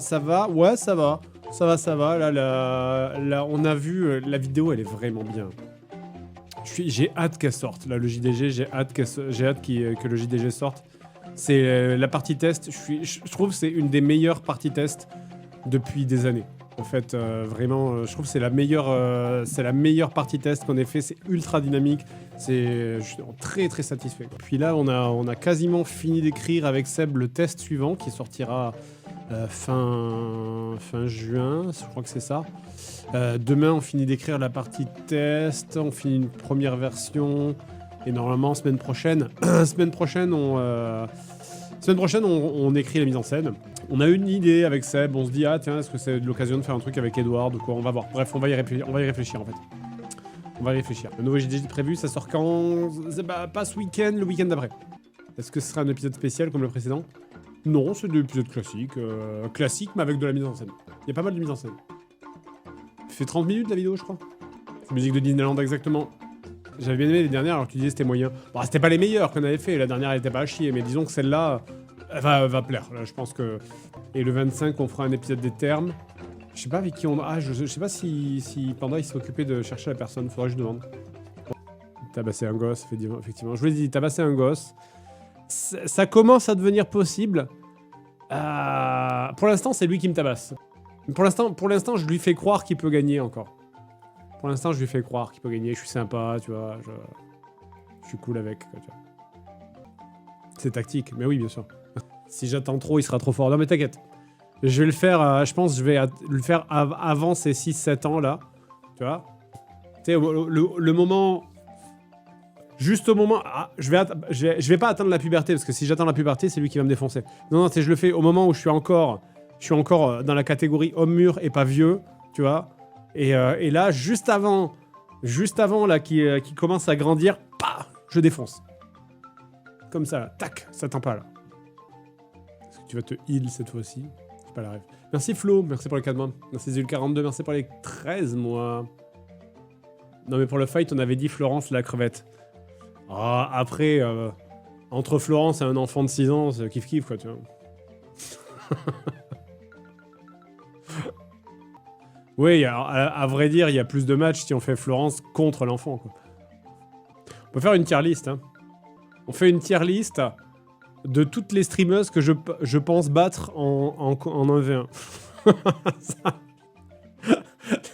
Ça va, ouais, ça va. Ça va. Là, on a vu, la vidéo, elle est vraiment bien. J'ai hâte qu'elle sorte. Là, le JDG, j'ai hâte que le JDG sorte. C'est la partie test. Je trouve que c'est une des meilleures parties test depuis des années. En fait, vraiment, je trouve que c'est la meilleure partie test qu'on ait fait. C'est ultra dynamique. Je suis très très satisfait. Puis là, on a quasiment fini d'écrire avec Seb le test suivant qui sortira fin juin, je crois que c'est ça. Demain, on finit d'écrire la partie test, on finit une première version, et normalement, semaine prochaine, on écrit la mise en scène. On a une idée avec Seb, on se dit, ah tiens, est-ce que c'est l'occasion de faire un truc avec Edward ou quoi? On va voir. Bref, on va y réfléchir en fait. On va y réfléchir. Le nouveau JDG prévu, ça sort quand? Pas ce week-end, le week-end d'après. Est-ce que ce sera un épisode spécial comme le précédent? Non, c'est des épisodes classiques. Classiques, mais avec de la mise en scène. Il y a pas mal de mise en scène. Il fait 30 minutes la vidéo, je crois. C'est musique de Disneyland, exactement. J'avais bien aimé les dernières, alors que tu disais c'était moyen. Bon, c'était pas les meilleures qu'on avait fait. La dernière, elle était pas à chier, mais disons que celle-là, elle va plaire. Là, je pense que. Et le 25, on fera un épisode des termes. Je sais pas avec qui on. Ah, je sais pas si Panda il s'est occupé de chercher la personne. Faudrait que je demande. Tabasser un gosse, effectivement. Je vous l'ai dit, tabasser un gosse. Ça commence à devenir possible. Pour l'instant, c'est lui qui me tabasse. Pour l'instant, je lui fais croire qu'il peut gagner encore. Pour l'instant, je lui fais croire qu'il peut gagner. Je suis sympa, tu vois. Je suis cool avec, quoi, tu vois. C'est tactique, mais oui, bien sûr. Si j'attends trop, il sera trop fort. Non, mais t'inquiète. Je vais le faire, je pense, je vais le faire avant ces 6-7 ans, là. Tu vois. Tu sais, le moment... Juste au moment... Ah, je vais pas atteindre la puberté, parce que si j'atteins la puberté, c'est lui qui va me défoncer. Non, je le fais au moment où je suis encore dans la catégorie homme mûr et pas vieux, tu vois. Et là, juste avant là, qui commence à grandir, bah, je défonce. Comme ça, là. Tac, ça t'en pas, là. Est-ce que tu vas te heal cette fois-ci? C'est pas la rêve. Merci Flo, merci pour les 4 mois. Merci Zul42, merci pour les 13 mois. Non mais pour le fight, on avait dit Florence la crevette. Ah, après, entre Florence et un enfant de 6 ans, c'est kiff-kiff, quoi, tu vois. Oui, à vrai dire, il y a plus de matchs si on fait Florence contre l'enfant, quoi. On peut faire une tier list, hein. On fait une tier list de toutes les streameuses que je pense battre en 1v1.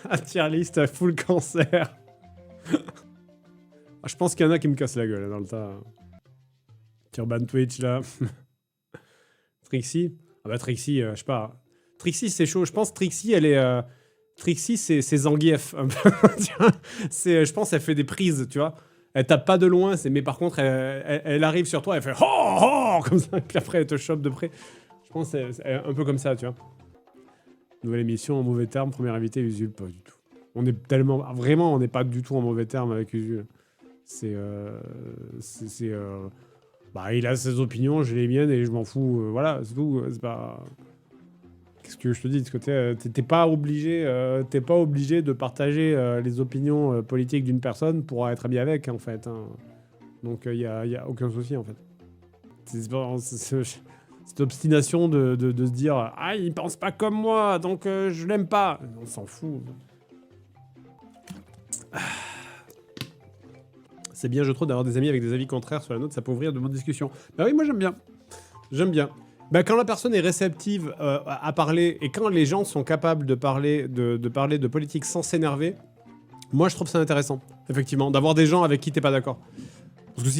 La tier list full cancer. Je pense qu'il y en a qui me cassent la gueule, là, dans le tas. Turban Twitch, là. Trixie. Ah bah Trixie, je sais pas. Trixie, c'est chaud. Je pense Trixie, elle est... Trixie, c'est Zangief. Je pense qu'elle fait des prises, tu vois. Elle tape pas de loin, mais par contre, elle arrive sur toi, elle fait « Oh, oh !» comme ça, et puis après, elle te chope de près. Je pense que c'est un peu comme ça, tu vois. Nouvelle émission, en mauvais terme, premier invité, Usul, pas du tout. On est tellement... Vraiment, on n'est pas du tout en mauvais terme avec Usul. Bah, il a ses opinions, j'ai les miennes, et je m'en fous. Voilà, c'est tout. C'est pas... Qu'est-ce que je te dis de ce côté? T'es pas obligé de partager les opinions politiques d'une personne pour être ami avec, en fait. Hein. Donc, y a aucun souci, en fait. Cette obstination de se dire « Ah, il pense pas comme moi, donc je l'aime pas !» On s'en fout. C'est bien, je trouve, d'avoir des amis avec des avis contraires sur la nôtre, ça peut ouvrir de bonnes discussions. Bah oui, moi j'aime bien. J'aime bien. Bah, quand la personne est réceptive à parler, et quand les gens sont capables de parler de politique sans s'énerver, moi je trouve ça intéressant, effectivement, d'avoir des gens avec qui t'es pas d'accord. Parce que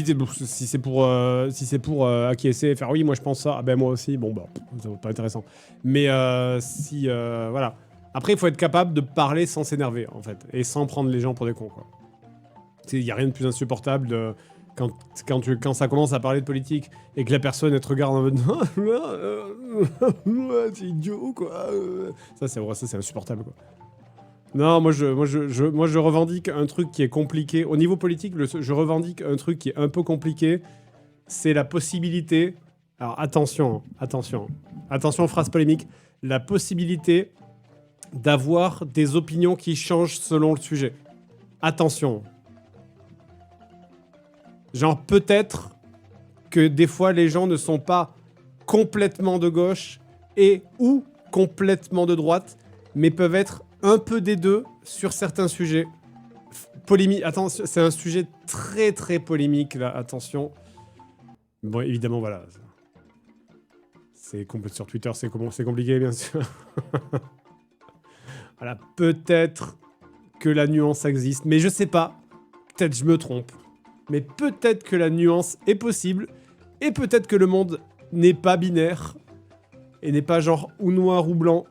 si c'est pour acquiescer et faire oui, moi je pense ça, ah ben moi aussi, bon bah, ça va pas intéressant. Mais voilà. Après, il faut être capable de parler sans s'énerver, en fait, et sans prendre les gens pour des cons, quoi. Il n'y a rien de plus insupportable quand ça commence à parler de politique et que la personne elle te regarde en mode c'est idiot quoi. Ça c'est insupportable quoi. Non, moi je revendique un truc qui est compliqué. Au niveau politique, je revendique un truc qui est un peu compliqué. C'est la possibilité. Alors attention, phrase polémique. La possibilité d'avoir des opinions qui changent selon le sujet. Attention. Genre, peut-être que des fois, les gens ne sont pas complètement de gauche ou complètement de droite, mais peuvent être un peu des deux sur certains sujets. Polémique. Attends, c'est un sujet très très polémique là. Attention. Bon, évidemment, voilà. C'est sur Twitter, c'est compliqué, bien sûr. Voilà, peut-être que la nuance existe, mais je sais pas. Peut-être je me trompe. Mais peut-être que la nuance est possible, et peut-être que le monde n'est pas binaire, et n'est pas genre ou noir ou blanc,